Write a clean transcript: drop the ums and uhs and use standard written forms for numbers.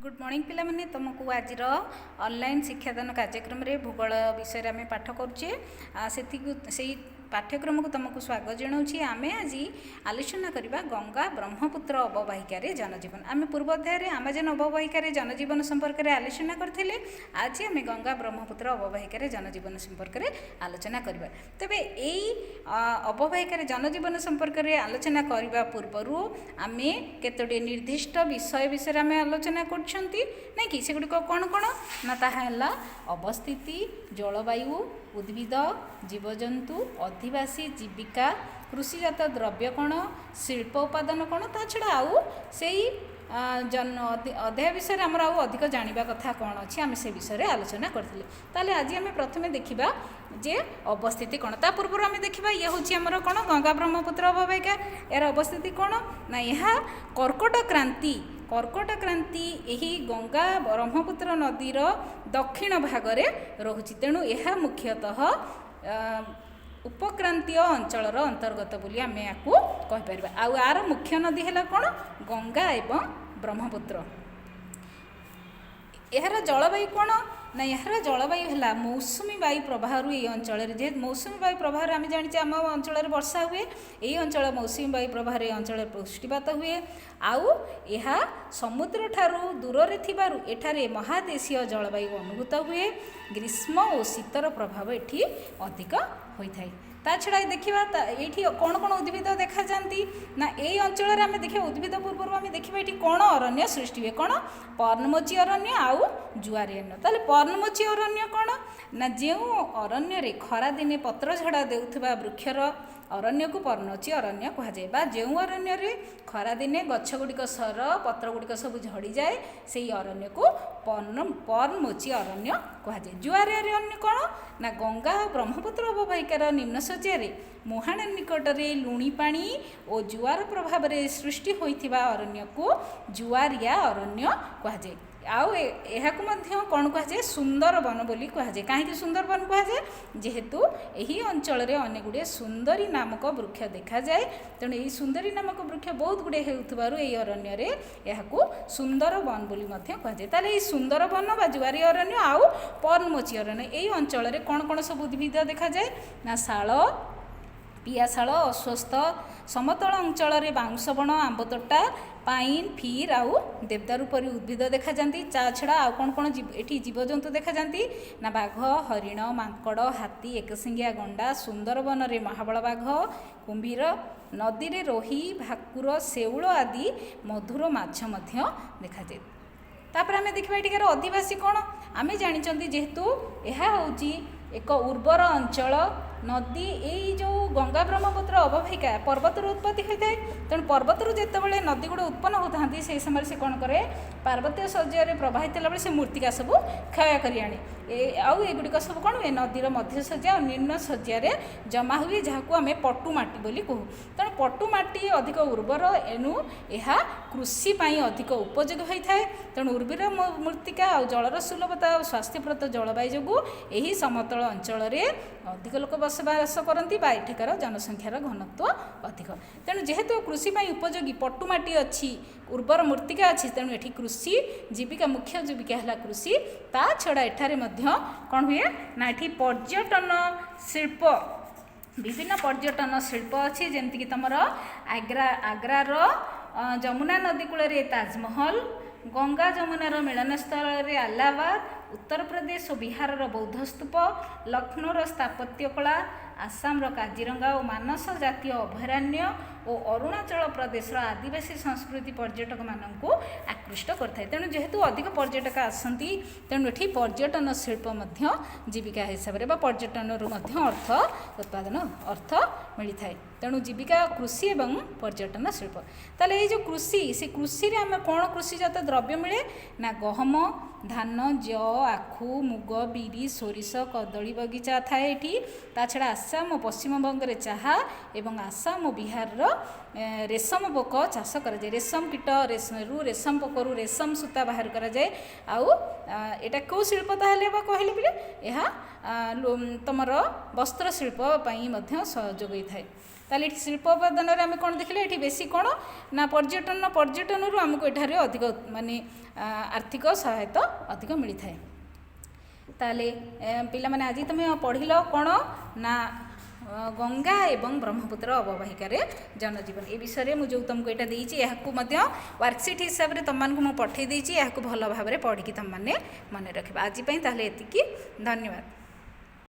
Good morning पिला माने तुमको आज ऑनलाइन शिक्षादान कार्यक्रम रे भूगोल विषय में पाठ करुचे से पाठ्यक्रम को तुमको स्वागत जनाऊँगी। आम आज आलोचना करवा गंगा ब्रह्मपुत्र अववाहिकार जनजीवन। आम पूर्व अध्याय आमाजन अववाहिकार जनजीवन संपर्क में आलोचना करते। आज आम गंगा ब्रह्मपुत्र अववाहिकार जनजीवन संपर्क में आलोचना करवा। तेबे यही अववाहिकार जनजीवन संपर्क में आलोचना करने पूर्वर आम केतोटी निर्दिष्ट विषय विषय में आलोचना कर कि सेगुड़िक कौन कौन ना ताहा अवस्थिति, जलवायु, उद्भिद, जीवजंतु, आदिवासी जीविका, कृषिजात द्रव्य कौन, शिल्प उत्पादन कौन, ता छड़ा आउ से अध्याय विषय आमर आउ अधिक जानिबा कथा कौन अच्छी आम से विषय आलोचना करथिले। ताले आज आम प्रथमे देखिबा जे अवस्थिति कौन। ता पूर्व आम देखिबा ये होची आमर कौन गंगा ब्रह्मपुत्र अववाहिका। यार अवस्थिति कौन ना यह कर्कट क्रांति यही गंगा ब्रह्मपुत्र नदीर दक्षिण भागरे रहुछि। तेणु यह मुख्यतः उपक्रांतीय अंचलर अंतर्गत बोली आम या कहीपर। आर मुख्य नदी है कौन गंगा एवं ब्रह्मपुत्र। यार जलवायु कौन ना यार जलवायु है मौसुमी वायु प्रवाह ये अंचल जे मौसुमी वायु प्रवाह आम जाने आम अंचल वर्षा हुए। यही अंचल मौसुमी वायु प्रवाह अंचल पुष्टिपात हुए। आउ यह समुद्र ठारू दूर एठारे महादेशीय जलवायु अनुभूत हुए। ग्रीष्म और शीतर प्रभाव एठी अधिक होता है। ता छड़ा देखा ये कौन कौन उद्भिद देखा जाती ना यही अंचल आम देखा उद्भिद पूर्व आम देखा ये कौन अरण्य सृष्टि हुए कौन पर्णमोची अरण्य आउ जुआरी अरण्य। ताले पर्णमोची अरण्य कौन ना जो अरण्य खरा दिने पत्र झड़ा देउथबा वृक्षर अरण्य को पर्णमोची अरण्य कहुए। जो अरण्य खरा दिने गछ गुड़िक सर पत्र गुड़िक सब झड़ी जाए से अरण्य को पर्णमोची अरण्य कहुए। जुआरी अरण्य कौन ना गंगा और ब्रह्मपुत्र अववाहिकार निम्न शଯ୍ୟାରେ मुहाण निकटरे लुणी पानी और जुआर प्रभाव में सृष्टि होइथिबा अरण्य को जुआरिया अरण्य कहुए। आउ एहाकु मध्य कौन कहुए सुंदर वन बोली कहुए। कहीं सुंदर वन कहुए जेहेतु यही अंचल अनेक गुड़े सुंदरी नामक वृक्ष देखा जाए। तेणु यही सुंदरी नामक वृक्ष बहुत गुड़े होउथबारु एही अरण्य एहाकु सुंदर वन बोली कहुए। ताले एही सुंदर वन बा जुआरी अरण्य आउ पर्णमोची अरण्य यही अंचल कौन कौन सब उद्भिद देखा जाए ना शाल, पियाशाल, अश्वस्थ, समतल अंचल बाउंश बण, आंबतोटा, पाइन, फिर आउ देवदारू परी उद्भिद देखा जाती। ता छड़ा आउ कौन कौन एठी जीवजंतु देखा जाती ना बाघ, हरिण, मांकड़, हाथी, एकसिंगिया गंडा, सुंदरबन रे महाबल बाघ, कुंभीर, नदी रे रोही, भाकुर, शेउल आदि मधुर माछ मध्य देखा जाए। तापर आम देखा एटिकार आदिवासी कौन आम जानी जेहेतु यह हूँ एक उर्वर अंचल नदी यही जो गंगा ब्रह्मपुत्र अववाहिका पर्वतर उत्पत्ति होता है। तेणु पर्वतर जितेबाला नदी गुड़े उत्पन्न होता से समय से कौन करे पार्वतीय शଯ୍ୟାରେ प्रवाहित होगा से मूर्तिका सब क्षय कर आने आउगुड़िक सब कौन हुए नदीर मध्य शଯ୍ୟା और निम्न शଯ୍ୟାରେ जमा हुए जहाँ आम पटुमाटी बोली कहू। तेणु पटुमाटी अधिक उर्वर एणु यह कृषि अधिक उपयोगी होता है। तेणु उर्वर मृत्तिका और जलर सुलभता और स्वास्थ्यप्रद जलवायु जो यही समतल अंचल अधिक लोक बसबास करती एठिकार जनसंख्यार घनत्व अधिक। तेणु जेहेतु कृषि उपयोगी पटुमाटी अच्छी उर्वर मृत्तिका अच्छी तेणु एठी कृषि जीविका मुख्य जीविका है कृषि। ता छड़ा एठारे कौन हुए ना एठी पर्यटन शिल्प विभिन्न पर्यटन शिल्प अच्छी जमीक तुम आग्रार जमुना नदी कूल ताजमहल, गंगा जमुनार मिलन स्थल अलाहाबाद, उत्तर प्रदेश और बिहार बौद्ध स्तूप, लखनऊर स्थापत्य कला, आसाम काजीरंगा और मानस जातीय अभयारण्य और अरुणाचल प्रदेश आदिवासी संस्कृति पर्यटक मानू आकृष्ट करता है। तेणु जेहेतु अधिक पर्यटक आसती तेणु ये पर्यटन शिल्प जीविका हिसाब से पर्यटन अर्थ उत्पादन अर्थ मिलता है। तेणु जीविका कृषि और पर्यटन शिल्प। ताले ये जो कृषि से कृषि आम कौन कृषिजात द्रव्य मिले ना गहम, धान, जौ, आखु, मुग, बिरी, सोरिष, कदली बगीचा थाए ये। ता छड़ा आसाम और पश्चिम बंग चाहा एवं आसाम और बिहार रेशम पोक चाष कराए। रेशम कीट रेशम पोकरू रेशम सूता बाहर कराए। आउ एटा कौ शिल्प ताहले कहले बिले यह तुमर वस्त्र शिल्प सहयोग होता है। ताले ये शिल्पोत्पादन आम कौन देखले ये बेसी कौन ना पर्यटन आमको एठारे अधिक माने आर्थिक सहायता अधिक मिलता है। ताले पिला माने आज तुम पढ़िल कौन ना गंगा एवं ब्रह्मपुत्र अववाहिकार जनजीवन ए विषय में जो तुमको यहाँ देती यहाँ वर्कसीट हिसाब से तुम मुझे पठे देती भल भाव पढ़ी तुम मैंने मन रख आज ये धन्यवाद।